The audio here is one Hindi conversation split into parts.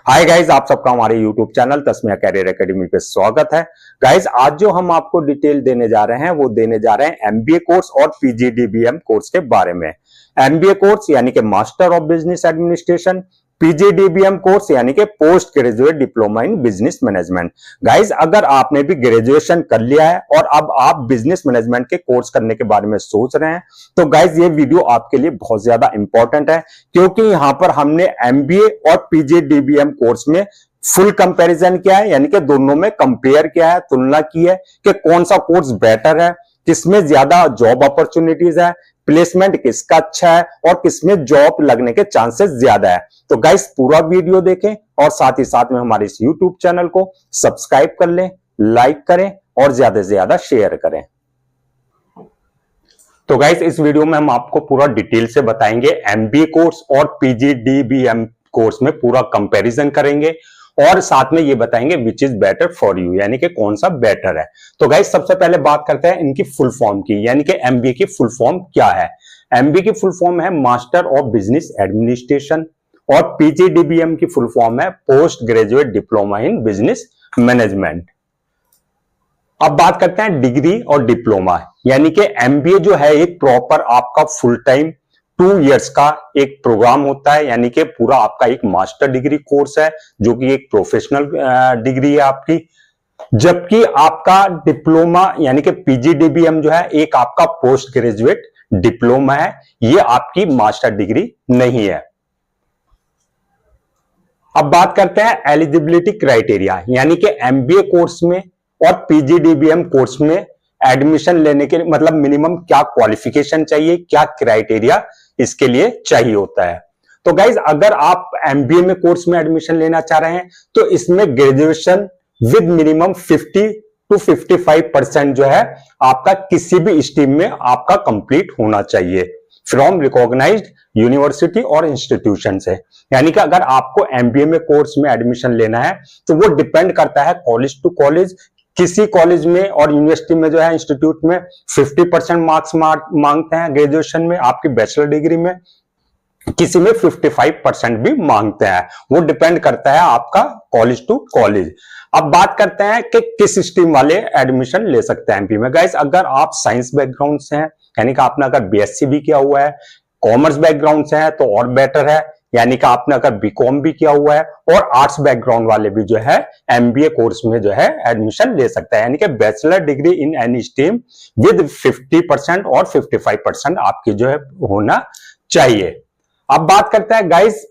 हाय गाइज, आप सबका हमारे YouTube channel Tasmiya career academy पे स्वागत है। गाइज, आज जो हम आपको डिटेल देने जा रहे हैं वो देने जा रहे हैं एमबीए कोर्स और पीजीडीबीएम कोर्स के बारे में। एमबीए कोर्स यानी कि master of business administration, PGDBM course यानी कि post graduate diploma in business management. Guys, अगर आपने भी ग्रेजुएशन कर लिया है और अब आप बिजनेस मैनेजमेंट के कोर्स करने के बारे में सोच रहे हैं तो गाइज ये वीडियो आपके लिए बहुत ज्यादा इंपॉर्टेंट है, क्योंकि यहां पर हमने एमबीए और पीजीडीबीएम कोर्स में फुल कंपैरिजन किया है, यानी कि दोनों में कंपेयर किया है, तुलना की है कि कौन सा कोर्स बेटर है, किसमें ज्यादा जॉब अपॉर्चुनिटीज है, प्लेसमेंट किसका अच्छा है और किसमें जॉब लगने के चांसेस ज्यादा है। तो गाइस पूरा वीडियो देखें और साथ ही साथ में हमारे इस यूट्यूब चैनल को सब्सक्राइब कर लें, लाइक करें और ज्यादा से ज्यादा शेयर करें। तो गाइस इस वीडियो में हम आपको पूरा डिटेल से बताएंगे एमबीए कोर्स और पीजीडीबीएम कोर्स में पूरा कंपैरिजन करेंगे और साथ में ये बताएंगे which is better for you, यानी कि कौन सा बेटर है। तो गाइस सबसे पहले बात करते हैं इनकी फुल फॉर्म की, यानी कि एमबीए की फुल फॉर्म क्या है। एमबीए की फुल फॉर्म है मास्टर ऑफ बिजनेस एडमिनिस्ट्रेशन और पीजीडीबीएम की फुल फॉर्म है post graduate diploma in business management. अब बात करते हैं डिग्री और डिप्लोमा, यानी कि एमबीए जो है एक प्रॉपर आपका फुल टाइम 2 इयर्स का एक प्रोग्राम होता है, यानी कि पूरा आपका एक मास्टर डिग्री कोर्स है जो कि एक प्रोफेशनल डिग्री है आपकी। जबकि आपका डिप्लोमा यानी कि पीजीडीबीएम जो है एक आपका पोस्ट ग्रेजुएट डिप्लोमा है, ये आपकी मास्टर डिग्री नहीं है। अब बात करते हैं एलिजिबिलिटी क्राइटेरिया, यानी कि एमबीए कोर्स में और पीजीडीबीएम कोर्स में एडमिशन लेने के मतलब मिनिमम क्या क्वालिफिकेशन चाहिए, क्या क्राइटेरिया इसके लिए चाहिए होता है। तो गाइज अगर आप एमबीए में कोर्स में एडमिशन लेना चाह रहे हैं तो इसमें ग्रेजुएशन विद मिनिमम 50 to 55% जो है आपका किसी भी स्ट्रीम में आपका कंप्लीट होना चाहिए फ्रॉम रिकॉग्नाइज्ड यूनिवर्सिटी और इंस्टीट्यूशन से। यानी कि अगर आपको एमबीए में कोर्स में एडमिशन लेना है तो वो डिपेंड करता है कॉलेज टू कॉलेज। किसी कॉलेज में और यूनिवर्सिटी में जो है इंस्टीट्यूट में 50% मार्क्स मांगते हैं ग्रेजुएशन में आपकी बैचलर डिग्री में, किसी में 55% भी मांगते हैं। वो डिपेंड करता है आपका कॉलेज टू कॉलेज। अब बात करते हैं कि किस स्ट्रीम वाले एडमिशन ले सकते हैं एमपी में। गाइस अगर आप साइंस बैकग्राउंड से हैं, यानी कि आपने अगर बीएससी भी किया हुआ है, कॉमर्स बैकग्राउंड से है तो और बेटर है, यानी कि आपने अगर बीकॉम भी किया हुआ है, और आर्ट्स बैकग्राउंड वाले भी जो है एमबीए कोर्स में जो है एडमिशन ले सकता है, यानी कि bachelor degree in any stream with 50% और 55% आपकी जो है होना चाहिए। अब बात करते हैं गाइस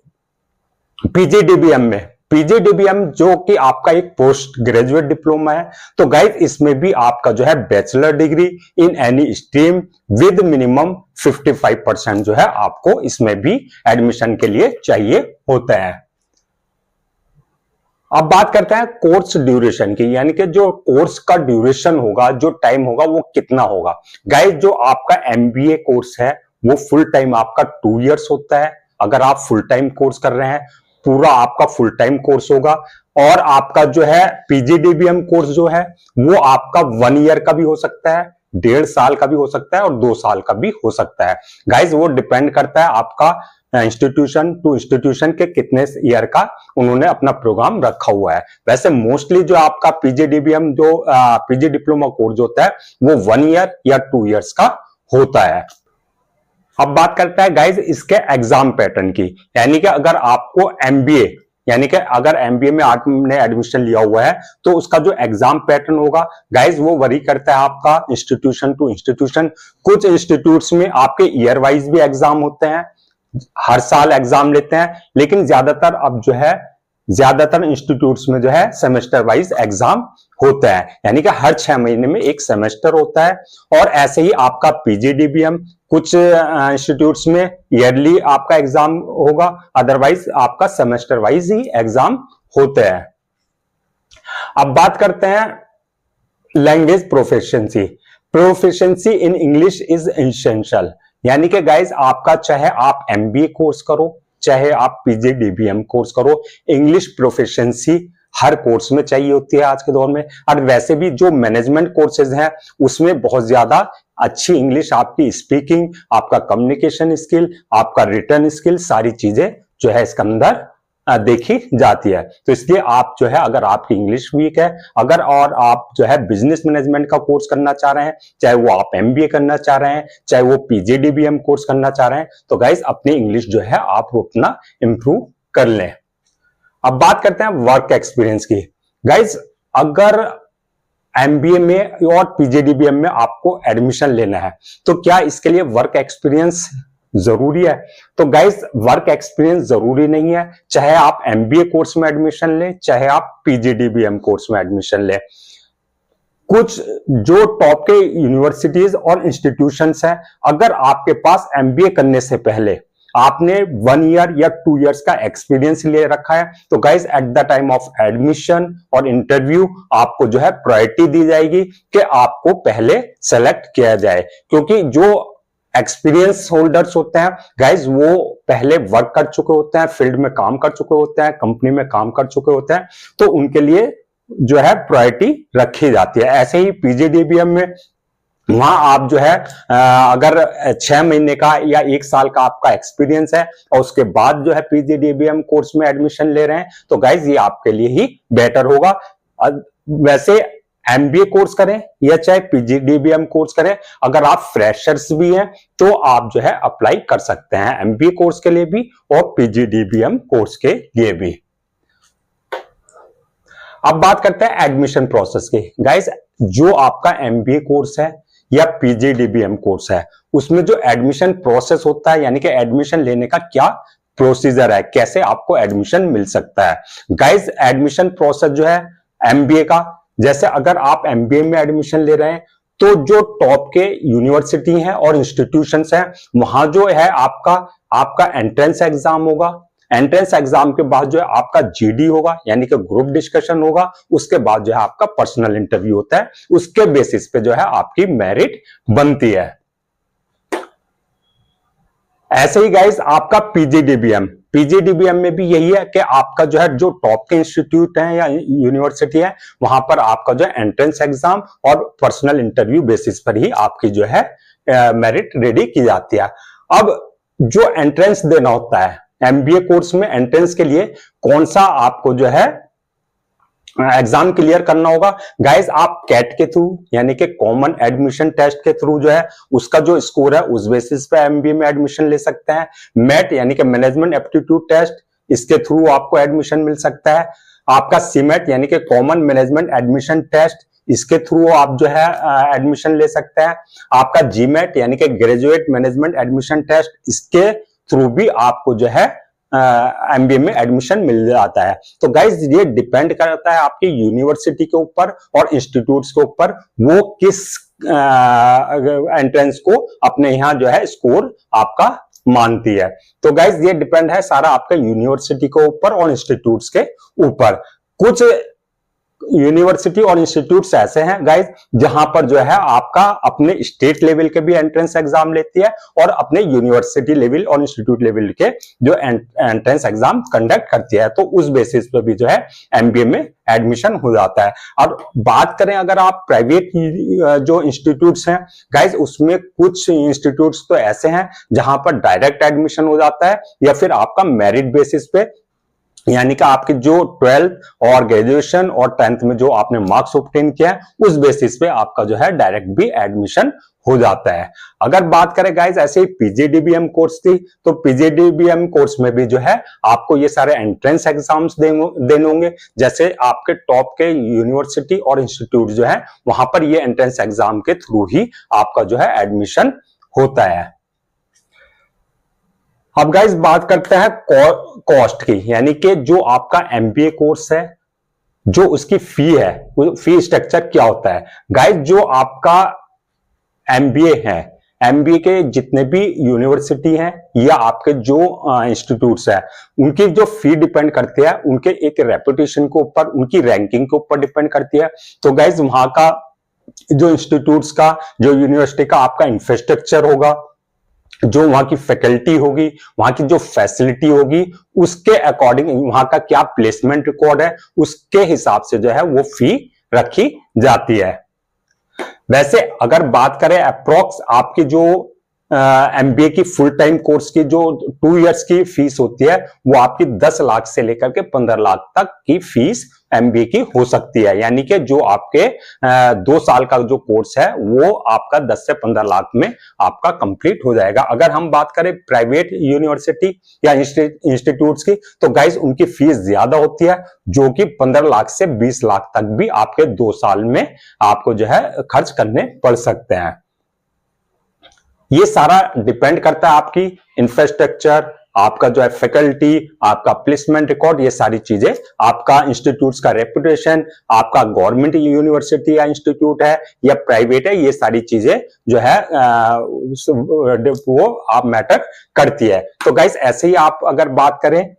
पीजीडीबीएम में। पीजीडीबीएम जो कि आपका एक पोस्ट ग्रेजुएट डिप्लोमा है, तो गाइस इसमें भी आपका जो है bachelor degree in any stream with minimum 55% जो है आपको इसमें भी एडमिशन के लिए चाहिए होता है। अब बात करते हैं कोर्स ड्यूरेशन की, यानी कि जो कोर्स का ड्यूरेशन होगा, जो टाइम होगा वो कितना होगा। गाइस जो आपका एमबीए कोर्स है वो फुल टाइम आपका 2 इयर्स होता है। अगर आप फुल टाइम कोर्स कर रहे हैं पूरा आपका फुल टाइम कोर्स होगा, और आपका जो है पीजीडीबीएम कोर्स जो है वो आपका 1 ईयर का भी हो सकता है, 1.5 साल का भी हो सकता है और 2 साल का भी हो सकता है। गाइज वो डिपेंड करता है आपका इंस्टीट्यूशन टू इंस्टीट्यूशन के कितने ईयर का उन्होंने अपना प्रोग्राम रखा हुआ है। वैसे मोस्टली जो आपका पीजीडीबीएम जो पीजी डिप्लोमा कोर्स होता है वो 1 ईयर या 2 इयर्स का होता है। अब बात करते हैं गाइज इसके एग्जाम पैटर्न की, यानी कि अगर आपको एमबीए यानी कि अगर एमबीए में आपने एडमिशन लिया हुआ है तो उसका जो एग्जाम पैटर्न होगा गाइज वो वरी करता है आपका इंस्टीट्यूशन टू इंस्टीट्यूशन। कुछ इंस्टीट्यूट्स में आपके ईयर वाइज भी एग्जाम होते हैं, हर साल एग्जाम लेते हैं, लेकिन ज्यादातर इंस्टीट्यूट्स में जो है सेमेस्टर वाइज एग्जाम होता है, यानी कि हर 6 महीने में एक सेमेस्टर होता है। और ऐसे ही आपका पीजीडीबीएम कुछ इंस्टीट्यूट्स में ईयरली आपका एग्जाम होगा, अदरवाइज आपका सेमेस्टर वाइज ही एग्जाम होते हैं। अब बात करते हैं language proficiency in English is essential, यानी कि गाइज आपका चाहे आप एमबीए कोर्स करो चाहे आप पीजीडीबीएम कोर्स करो, इंग्लिश प्रोफिशिएंसी हर कोर्स में चाहिए होती है आज के दौर में। और वैसे भी जो मैनेजमेंट कोर्सेज हैं उसमें बहुत ज्यादा अच्छी इंग्लिश, आपकी स्पीकिंग, आपका कम्युनिकेशन स्किल, आपका रिटर्न स्किल, सारी चीजें जो है इसके अंदर देखी जाती है। तो इसलिए आप जो है, अगर आपकी इंग्लिश वीक है, अगर और आप जो है बिजनेस मैनेजमेंट का कोर्स करना चाह रहे हैं, चाहे वो आप एमबीए करना चाह रहे हैं, चाहे वो पीजीडीबीएम कोर्स करना चाह रहे हैं, तो गाइस अपनी इंग्लिश जो है आप अपना इंप्रूव कर लें। अब बात करते हैं वर्क एक्सपीरियंस की। गाइस अगर एमबीए में और पीजीडीबीएम में आपको एडमिशन लेना है, तो क्या इसके लिए वर्क एक्सपीरियंस जरूरी है? तो गाइस वर्क एक्सपीरियंस जरूरी नहीं है, चाहे आप एमबीए कोर्स में एडमिशन लें, चाहे आप पीजीडीबीएम कोर्स में एडमिशन लें। कुछ जो टॉप के यूनिवर्सिटीज और इंस्टीट्यूशंस हैं, अगर आपके पास एमबीए करने से पहले आपने 1 ईयर या 2 इयर्स का एक्सपीरियंस ले रखा है, तो guys at the time of admission और इंटरव्यू आपको जो है प्रायोरिटी दी जाएगी कि आपको पहले सेलेक्ट किया जाए, क्योंकि जो एक्सपीरियंस होल्डर्स होते हैं गाइज वो पहले वर्क कर चुके होते हैं, फील्ड में काम कर चुके होते हैं, कंपनी में काम कर चुके होते हैं, तो उनके लिए जो है प्रायोरिटी रखी जाती है। ऐसे ही पीजीडीबीएम में वहां आप जो है अगर 6 महीने का या 1 साल का आपका एक्सपीरियंस है और उसके बाद जो है पीजीडीबीएम कोर्स में एडमिशन ले रहे हैं, तो गाइज ये आपके लिए ही बेटर होगा। वैसे एमबीए कोर्स करें या चाहे पीजीडीबीएम कोर्स करें, अगर आप फ्रेशर्स भी हैं तो आप जो है अप्लाई कर सकते हैं एमबीए कोर्स के लिए भी और पीजीडीबीएम कोर्स के लिए भी। अब बात करते हैं एडमिशन प्रोसेस की। गाइस जो आपका एमबीए कोर्स है या पीजीडीबीएम कोर्स है, उसमें जो एडमिशन प्रोसेस होता है, यानी कि एडमिशन लेने का क्या प्रोसीजर है, कैसे आपको एडमिशन मिल सकता है। गाइस एडमिशन प्रोसेस जो है एमबीए का, जैसे अगर आप एमबीए में एडमिशन ले रहे हैं, तो जो टॉप के यूनिवर्सिटी हैं और इंस्टीट्यूशंस हैं, वहां जो है आपका एंट्रेंस एग्जाम होगा। एंट्रेंस एग्जाम के बाद जो है आपका जीडी होगा, यानी कि ग्रुप डिस्कशन होगा। उसके बाद जो है आपका पर्सनल इंटरव्यू होता है, उसके बेसिस पे जो है आपकी मेरिट बनती है। ऐसे ही गाइस आपका पीजीडीबीएम में भी यही है कि आपका जो है जो टॉप के इंस्टीट्यूट है या यूनिवर्सिटी है, वहां पर आपका जो है एंट्रेंस एग्जाम और पर्सनल इंटरव्यू बेसिस पर ही आपकी जो है मेरिट रेडी की जाती है। अब जो एंट्रेंस देना होता है एमबीए कोर्स में, एंट्रेंस के लिए कौन सा आपको जो है एग्जाम क्लियर करना होगा। गाइस आप कैट के थ्रू, यानी कि कॉमन एडमिशन टेस्ट के थ्रू जो है उसका जो स्कोर है उस बेसिस पे एमबीए में एडमिशन ले सकते हैं। मैट यानी कि मैनेजमेंट एप्टीट्यूड टेस्ट, इसके थ्रू आपको एडमिशन मिल सकता है। आपका सीमेट यानी कि कॉमन मैनेजमेंट एडमिशन टेस्ट, इसके थ्रू आप जो है एडमिशन ले सकते हैं। आपका जीमेट यानी कि ग्रेजुएट मैनेजमेंट एडमिशन टेस्ट, इसके थ्रू भी आपको जो है एमबीए में एडमिशन मिल जाता है। तो गाइज ये डिपेंड करता है आपकी यूनिवर्सिटी के ऊपर और इंस्टीट्यूट्स के ऊपर, वो किस एंट्रेंस को अपने यहाँ जो है स्कोर आपका मानती है। तो गाइज ये डिपेंड है सारा आपका यूनिवर्सिटी के ऊपर और इंस्टीट्यूट्स के ऊपर। कुछ यूनिवर्सिटी और इंस्टीट्यूट्स ऐसे हैं गाइज जहां पर जो है आपका अपने स्टेट लेवल के भी एंट्रेंस एग्जाम लेती है और अपने यूनिवर्सिटी लेवल और इंस्टीट्यूट लेवल के जो एंट्रेंस एग्जाम कंडक्ट करती है, तो उस बेसिस पे भी जो है एमबीए में एडमिशन हो जाता है। और बात करें अगर आप प्राइवेट जो इंस्टीट्यूट्स हैं गाइज, उसमें कुछ इंस्टीट्यूट्स तो ऐसे हैं जहां पर डायरेक्ट एडमिशन हो जाता है या फिर आपका मेरिट बेसिस पे, यानी कि आपकी जो 12th और ग्रेजुएशन और 10th में जो आपने मार्क्स ऑब्टेन किया है उस बेसिस पे आपका जो है डायरेक्ट भी एडमिशन हो जाता है। अगर बात करें गाइज ऐसे ही पीजीडीबीएम कोर्स की, तो पीजीडीबीएम कोर्स में भी जो है आपको ये सारे एंट्रेंस एग्जाम्स देने होंगे। जैसे आपके टॉप के यूनिवर्सिटी और इंस्टीट्यूट जो है वहां पर ये एंट्रेंस एग्जाम के थ्रू ही आपका जो है एडमिशन होता है। अब गाइस बात करते हैं कॉस्ट की, यानी कि जो आपका एमबीए कोर्स है, जो उसकी फी है, वो फी स्ट्रक्चर क्या होता है। गाइस जो आपका एमबीए है, एमबीए के जितने भी यूनिवर्सिटी हैं या आपके जो इंस्टीट्यूट्स हैं, उनकी जो फी डिपेंड करती है उनके एक रेपुटेशन के ऊपर, उनकी रैंकिंग के ऊपर डिपेंड करती है। तो गाइस वहां का जो इंस्टीट्यूट्स का, जो यूनिवर्सिटी का आपका इंफ्रास्ट्रक्चर होगा, जो वहां की फैकल्टी होगी, वहां की जो फैसिलिटी होगी, उसके अकॉर्डिंग वहां का क्या प्लेसमेंट रिकॉर्ड है, उसके हिसाब से जो है वो फी रखी जाती है। वैसे अगर बात करें अप्रोक्स आपकी जो एमबीए की फुल टाइम कोर्स की जो 2 इयर्स की फीस होती है वो आपकी 10 लाख से लेकर के 15 लाख तक की फीस एमबीए की हो सकती है। यानी कि जो आपके 2 साल का जो कोर्स है वो आपका 10 से 15 लाख में आपका कंप्लीट हो जाएगा। अगर हम बात करें प्राइवेट यूनिवर्सिटी या इंस्टीट्यूट्स की, तो गाइस उनकी फीस ज्यादा होती है, जो कि 15 लाख से 20 लाख तक भी आपके 2 साल में आपको जो है खर्च करने पड़ सकते हैं। ये सारा डिपेंड करता है आपकी इंफ्रास्ट्रक्चर, आपका जो है फैकल्टी, आपका प्लेसमेंट रिकॉर्ड, ये सारी चीजें, आपका इंस्टीट्यूट्स का रेपुटेशन, आपका गवर्नमेंट यूनिवर्सिटी या इंस्टीट्यूट है या प्राइवेट है, ये सारी चीजें जो है वो आप मैटर करती है। तो गाइस ऐसे ही आप अगर बात करें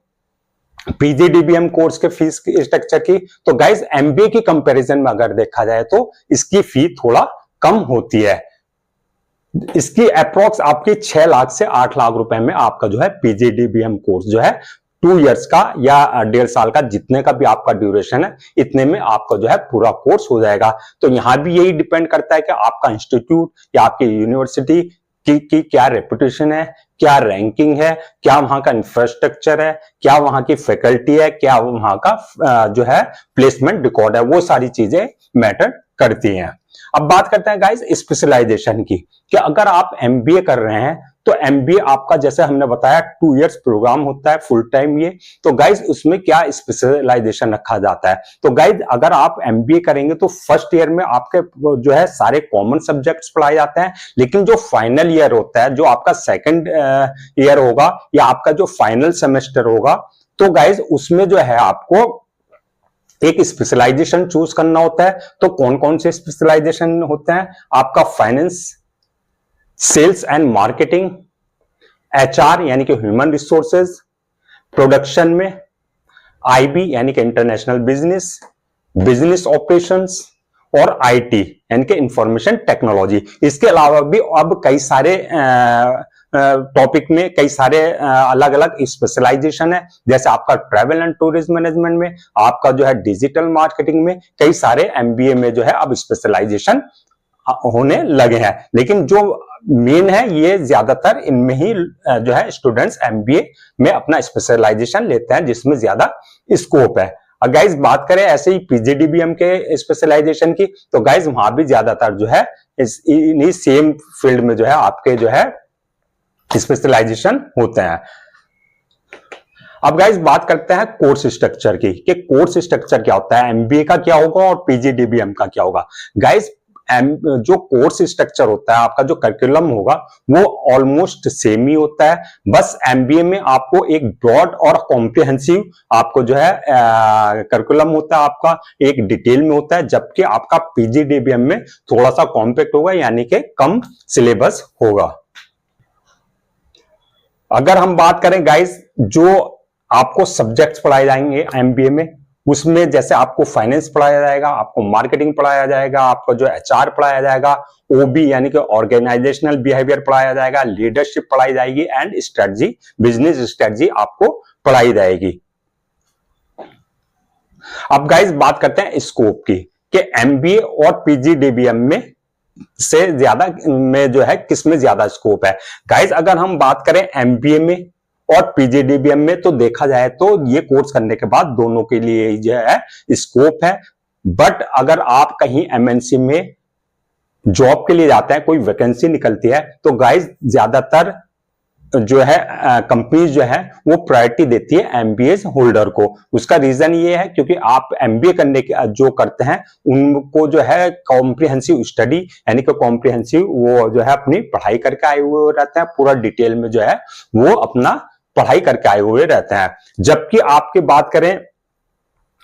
पीजीडीबीएम कोर्स के फीस की स्ट्रक्चर की, तो गाइस एमबीए की कंपैरिजन में अगर देखा जाए तो इसकी फी थोड़ा कम होती है। इसकी अप्रोक्स आपकी 6 लाख से 8 लाख रुपए में आपका जो है पीजीडीबीएम कोर्स जो है 2 इयर्स का या 1.5 साल का, जितने का भी आपका ड्यूरेशन है, इतने में आपका जो है पूरा कोर्स हो जाएगा। तो यहां भी यही डिपेंड करता है कि आपका इंस्टीट्यूट या आपकी यूनिवर्सिटी की क्या रेपुटेशन है, क्या रैंकिंग है, क्या वहां का इंफ्रास्ट्रक्चर है, क्या वहां की फैकल्टी है, क्या वहां का जो है प्लेसमेंट रिकॉर्ड है, वो सारी चीजें मैटर करती हैं। अब बात करते हैं गाइस स्पेशलाइजेशन की, कि अगर आप एमबीए कर रहे हैं तो एमबीए आपका जैसे हमने बताया 2 इयर्स प्रोग्राम होता है फुल टाइम ये। तो गाइस उसमें क्या स्पेशलाइजेशन रखा जाता है, तो गाइस अगर आप एमबीए करेंगे तो फर्स्ट ईयर में आपके जो है सारे कॉमन सब्जेक्ट्स पढ़ाए जाते हैं, लेकिन जो फाइनल ईयर होता है, जो आपका सेकंड ईयर होगा या आपका जो फाइनल सेमेस्टर होगा, तो गाइस उसमें जो है आपको एक स्पेशलाइजेशन चूज करना होता है। तो कौन कौन से स्पेशलाइजेशन होते हैं, आपका finance, sales and marketing, HR यानी कि ह्यूमन रिसोर्सेज, प्रोडक्शन में आईबी यानी कि इंटरनेशनल बिजनेस, बिजनेस ऑपरेशंस, और आईटी यानी कि इंफॉर्मेशन टेक्नोलॉजी। इसके अलावा भी अब कई सारे टॉपिक में कई सारे अलग अलग स्पेशलाइजेशन है, जैसे आपका ट्रैवल एंड टूरिज्म मैनेजमेंट में, आपका जो है डिजिटल मार्केटिंग में, कई सारे एमबीए में जो है अब स्पेशलाइजेशन होने लगे हैं। लेकिन जो मेन है ये ज्यादातर इनमें ही जो है स्टूडेंट्स एमबीए में अपना स्पेशलाइजेशन लेते हैं, जिसमें ज्यादा स्कोप है। और गाइज बात करें ऐसे ही पीजीडीबीएम के स्पेशलाइजेशन की, तो गाइज वहां भी ज्यादातर जो है इन्हीं सेम फील्ड में जो है आपके जो है स्पेशलाइजेशन होते हैं। अब गाइज बात करते हैं कोर्स स्ट्रक्चर की, कि कोर्स स्ट्रक्चर क्या होता है, एमबीए का क्या होगा और पीजीडीबीएम का क्या होगा। गाइज जो कोर्स स्ट्रक्चर होता है, आपका जो करिकुलम होगा वो ऑलमोस्ट सेम ही होता है। बस एमबीए में आपको एक ब्रॉड और कॉम्प्रिहेंसिव आपको जो है करिकुलम होता है, आपका एक डिटेल में होता है, जबकि आपका पीजीडीबीएम में थोड़ा सा कॉम्पैक्ट होगा, यानी कि कम सिलेबस होगा। अगर हम बात करें गाइस जो आपको सब्जेक्ट्स पढ़ाए जाएंगे एमबीए में, उसमें जैसे आपको फाइनेंस पढ़ाया जाएगा, आपको मार्केटिंग पढ़ाया जाएगा, आपको जो एचआर पढ़ाया जाएगा, ओबी यानी कि ऑर्गेनाइजेशनल बिहेवियर पढ़ाया जाएगा, लीडरशिप पढ़ाई जाएगी, एंड स्ट्रेटजी, बिजनेस स्ट्रेटजी आपको पढ़ाई जाएगी। अब गाइस बात करते हैं स्कोप की, कि एमबीए और पीजीडीबीएम में से ज्यादा में जो है किसमें ज्यादा स्कोप है। गाइस अगर हम बात करें एमबीए में और पीजीडीबीएम में, तो देखा जाए तो ये कोर्स करने के बाद दोनों के लिए जो है स्कोप है। बट अगर आप कहीं एमएनसी में जॉब के लिए जाते हैं, कोई वैकेंसी निकलती है, तो गाइस ज्यादातर जो है कंपनी जो है वो प्रायोरिटी देती है एमबीए होल्डर को। उसका रीजन ये है क्योंकि आप एमबीए करने के जो करते हैं उनको जो है कॉम्प्रिहेंसिव स्टडी यानी कि कॉम्प्रिहेंसिव वो जो है अपनी पढ़ाई करके आए हुए रहते हैं, पूरा डिटेल में जो है वो अपना पढ़ाई करके आए हुए रहते हैं। जबकि आपकी बात करें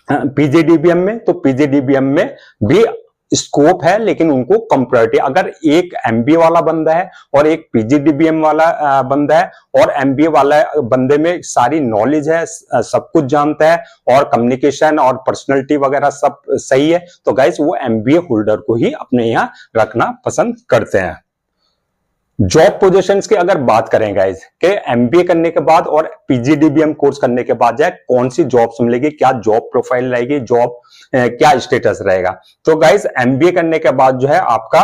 पीजीडीबीएम में, तो पीजीडीबीएम में भी स्कोप है, लेकिन उनको कम प्रायोरिटी। अगर एक एमबीए वाला बंदा है और एक पीजीडीबीएम वाला बंदा है, और एमबीए वाला बंदे में सारी नॉलेज है, सब कुछ जानता है, और कम्युनिकेशन और पर्सनैलिटी वगैरह सब सही है, तो गाइस वो एमबीए होल्डर को ही अपने यहाँ रखना पसंद करते हैं। जॉब पोजीशंस की अगर बात करें गाइस कि एमबीए करने के बाद और पीजीडीबीएम कोर्स करने के बाद जो है कौन सी जॉब्स मिलेगी, क्या जॉब प्रोफाइल रहेगी, जॉब क्या स्टेटस रहेगा। तो गाइस एमबीए करने के बाद जो है आपका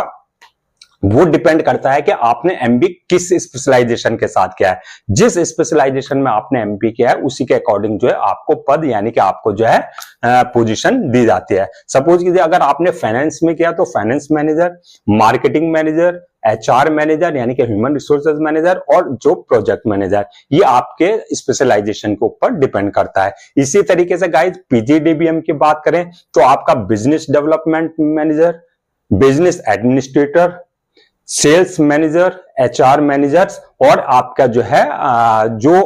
वो डिपेंड करता है कि आपने एमबीए किस स्पेशलाइजेशन के साथ किया है। जिस स्पेशलाइजेशन में आपने एमबीए किया है उसी के अकॉर्डिंग जो है आपको पद यानी कि आपको जो है पोजीशन दी जाती है। सपोज कीजिए अगर आपने फाइनेंस में किया तो finance manager, marketing manager, HR manager यानी कि ह्यूमन रिसोर्सेज मैनेजर और जो प्रोजेक्ट मैनेजर, ये आपके स्पेशलाइजेशन के ऊपर डिपेंड करता है। इसी तरीके से गाइस पीजीडीबीएम की बात करें तो आपका business development manager, business administrator, sales manager, HR managers और आपका जो है जो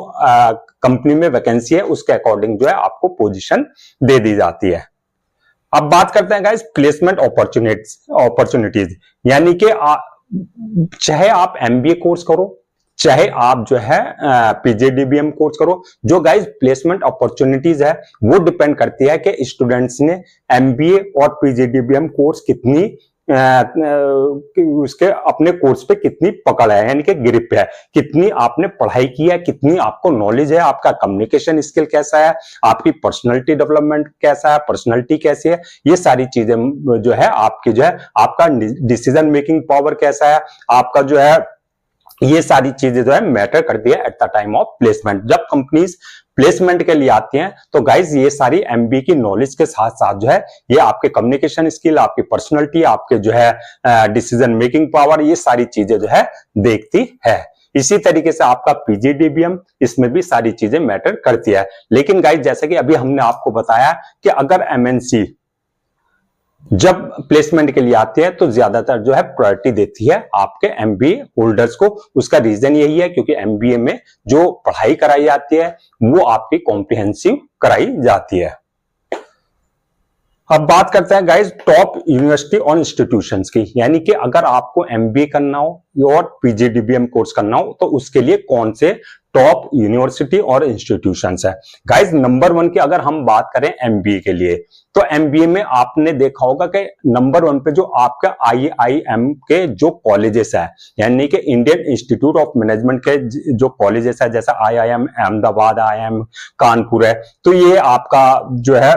कंपनी में वैकेंसी है उसके अकॉर्डिंग जो है आपको पोजीशन दे दी जाती है। अब बात करते हैं गाइस प्लेसमेंट अपॉर्चुनिटीज, यानी कि चाहे आप एमबीए कोर्स करो, चाहे आप जो है पीजीडीबीएम कोर्स करो, जो गाइस प्लेसमेंट अपॉर्चुनिटीज है वो डिपेंड करती है कि स्टूडेंट्स ने एमबीए और पीजीडीबीएम कोर्स कितनी उसके अपने कोर्स पे कितनी पकड़ है यानी कि ग्रिप है, कितनी आपने पढ़ाई की है, कितनी आपको नॉलेज है, आपका कम्युनिकेशन स्किल कैसा है, आपकी पर्सनालिटी डेवलपमेंट कैसा है, पर्सनालिटी कैसी है, ये सारी चीजें जो है आपकी जो है आपका डिसीजन मेकिंग पावर कैसा है, आपका जो है ये सारी चीजें जो है मैटर करती है at the time of placement. जब कंपनीज प्लेसमेंट के लिए आती हैं तो गाइज ये सारी एमबीए की नॉलेज के साथ साथ जो है ये आपके कम्युनिकेशन स्किल, आपकी पर्सनालिटी, आपके जो है डिसीजन मेकिंग पावर, ये सारी चीजें जो है देखती है। इसी तरीके से आपका पीजीडीबीएम इसमें भी सारी चीजें मैटर करती है। लेकिन गाइज जैसे कि अभी हमने आपको बताया कि अगर एमएनसी जब प्लेसमेंट के लिए आते हैं तो ज्यादातर जो है प्रायोरिटी देती है आपके एमबीए होल्डर्स को। उसका रीजन यही है क्योंकि एमबीए में जो पढ़ाई कराई जाती है वो आपकी कॉम्प्रिहेंसिव कराई जाती है। अब बात करते हैं गाइस टॉप यूनिवर्सिटी और इंस्टीट्यूशंस की, यानी कि अगर आपको एमबीए करना हो और पीजीडीबीएम कोर्स करना हो तो उसके लिए कौन से टॉप यूनिवर्सिटी और इंस्टीट्यूशंस है। गाइस नंबर 1 की अगर हम बात करें एमबीए के लिए तो एमबीए में आपने देखा होगा कि नंबर 1 पे जो आपका आईआईएम के जो कॉलेजेस है यानी कि इंडियन इंस्टीट्यूट ऑफ मैनेजमेंट के जो कॉलेजेस है, जैसा आईआईएम अहमदाबाद, आईआईएम कानपुर है, तो ये आपका जो है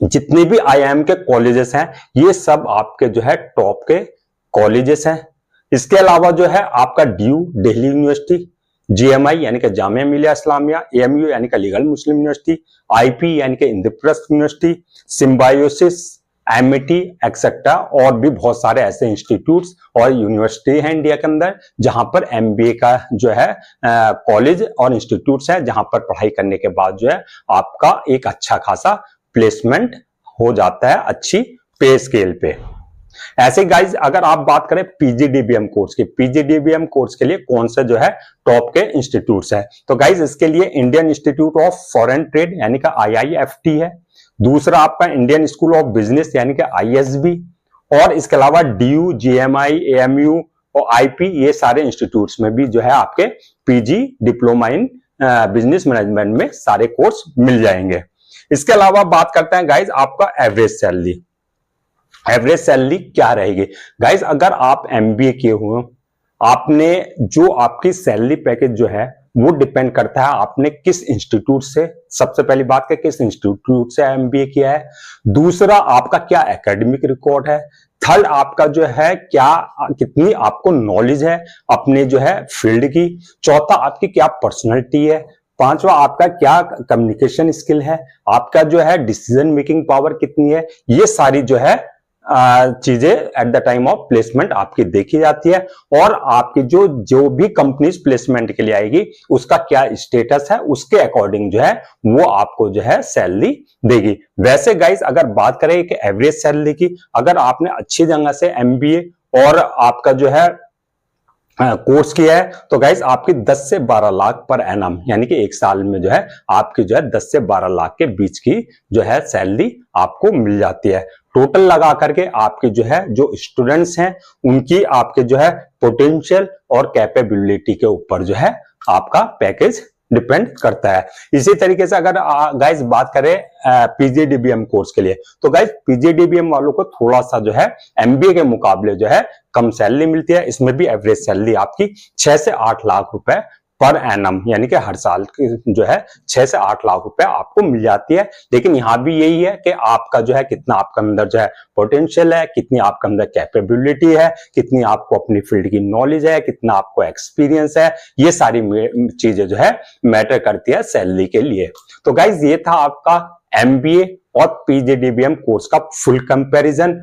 जितने भी आईआईएम के कॉलेजेस हैं ये सब आपके जो है टॉप के कॉलेजेस हैं। इसके अलावा जो है आपका ड्यू दिल्ली यूनिवर्सिटी, जीएमआई यानी कि जामिया मिलिया इस्लामिया, एएमयू यानी कि लीगल मुस्लिम यूनिवर्सिटी, आईपी यानी कि Indraprastha university, symbiosis, Amity etcetera और भी बहुत सारे ऐसे इंस्टीट्यूट्स और यूनिवर्सिटी हैं इंडिया के अंदर जहां पर एमबीए का जो है कॉलेज और इंस्टीट्यूट्स हैं जहां पर पढ़ाई करने के बाद जो है आपका एक अच्छा खासा प्लेसमेंट हो जाता है अच्छी पे स्केल पे। ऐसे गाइज अगर आप बात करें पीजीडीबीएम कोर्स की, पीजीडीबीएम कोर्स के लिए कौन से जो है टॉप के इंस्टीट्यूट्स है, तो गाइज इसके लिए Indian institute of foreign trade यानी कि आईआईएफटी है, दूसरा आपका इंडियन स्कूल ऑफ बिजनेस यानी कि आईएसबी, और इसके अलावा डीयू, जीएमआई, एएमयू और आईपी, ये सारे इंस्टीट्यूट्स में भी जो है आपके PG diploma in business management में सारे कोर्स मिल जाएंगे। इसके अलावा बात करते हैं गाइज आपका एवरेज सैलरी। एवरेज सैलरी क्या रहेगी गाइज, अगर आप एमबीए किए हुए आपने जो आपकी सैलरी पैकेज जो है वो डिपेंड करता है आपने किस इंस्टीट्यूट से, सबसे पहली बात है किस इंस्टीट्यूट से एमबीए किया है, दूसरा आपका क्या एकेडमिक रिकॉर्ड है, थर्ड आपका जो है क्या कितनी आपको नॉलेज है अपने जो है फील्ड की, चौथा आपकी क्या पर्सनैलिटी है, पांचवा आपका क्या कम्युनिकेशन स्किल है, आपका जो है डिसीजन मेकिंग पावर कितनी है। ये सारी जो है चीजें at the time of placement आपकी देखी जाती है और आपकी जो भी कंपनीज प्लेसमेंट के लिए आएगी उसका क्या स्टेटस है उसके अकॉर्डिंग जो है वो आपको जो है सैलरी देगी। वैसे गाइस अगर बात करें कि एवरेज सैलरी की, अगर आपने अच्छी जगह से एमबीए और आपका जो है कोर्स किया है तो गाइज आपकी 10 से 12 लाख पर एनम यानी कि एक साल में जो है आपकी जो है 10 से 12 लाख के बीच की जो है सैलरी आपको मिल जाती है। टोटल लगा करके आपके जो है जो स्टूडेंट्स हैं उनकी आपके जो है पोटेंशियल और कैपेबिलिटी के ऊपर जो है आपका पैकेज डिपेंड करता है। इसी तरीके से अगर गाइज बात करें पीजीडीबीएम कोर्स के लिए तो गाइज पीजीडीबीएम वालों को थोड़ा सा जो है एमबीए के मुकाबले जो है कम सैलरी मिलती है। इसमें भी एवरेज सैलरी आपकी 6 से 8 लाख रुपए पर एनम, यानी कि हर साल की जो है 6 से 8 लाख रुपए आपको मिल जाती है। लेकिन यहाँ भी यही है कि आपका जो है कितना आपका अंदर जो है पोटेंशियल है, कितनी आपके अंदर कैपेबिलिटी है, कितनी आपको अपनी फील्ड की नॉलेज है, कितना आपको एक्सपीरियंस है, ये सारी चीजें जो है मैटर करती है सैलरी के लिए। तो गाइज ये था आपका एमबीए और पीजीडीबीएम कोर्स का फुल कंपैरिजन।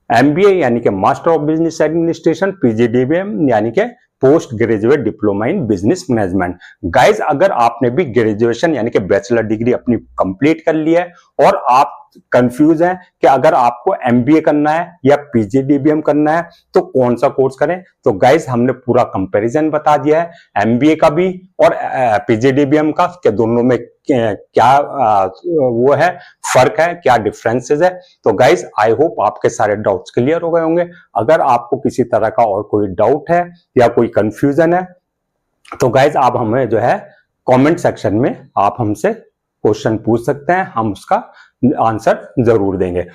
एमबीए यानी कि master of business administration, PGDBM यानी कि post graduate diploma in business management. Guys अगर आपने भी ग्रेजुएशन यानी कि बैचलर डिग्री अपनी कंप्लीट कर ली है और आप कंफ्यूज हैं कि अगर आपको एमबीए करना है या पीजीडीबीएम करना है तो कौन सा कोर्स करें, तो गाइज हमने पूरा कंपैरिजन बता दिया है एमबीए का भी और पीजीडीबीएम का, कि दोनों में क्या वो है फर्क है, क्या डिफरेंसेस है। तो गाइज आई होप आपके सारे डाउट्स क्लियर हो गए होंगे। अगर आपको किसी तरह का और कोई डाउट है या कोई कंफ्यूजन है तो गाइज आप हमें जो है कमेंट सेक्शन में आप हमसे क्वेश्चन पूछ सकते हैं, हम उसका आंसर जरूर देंगे।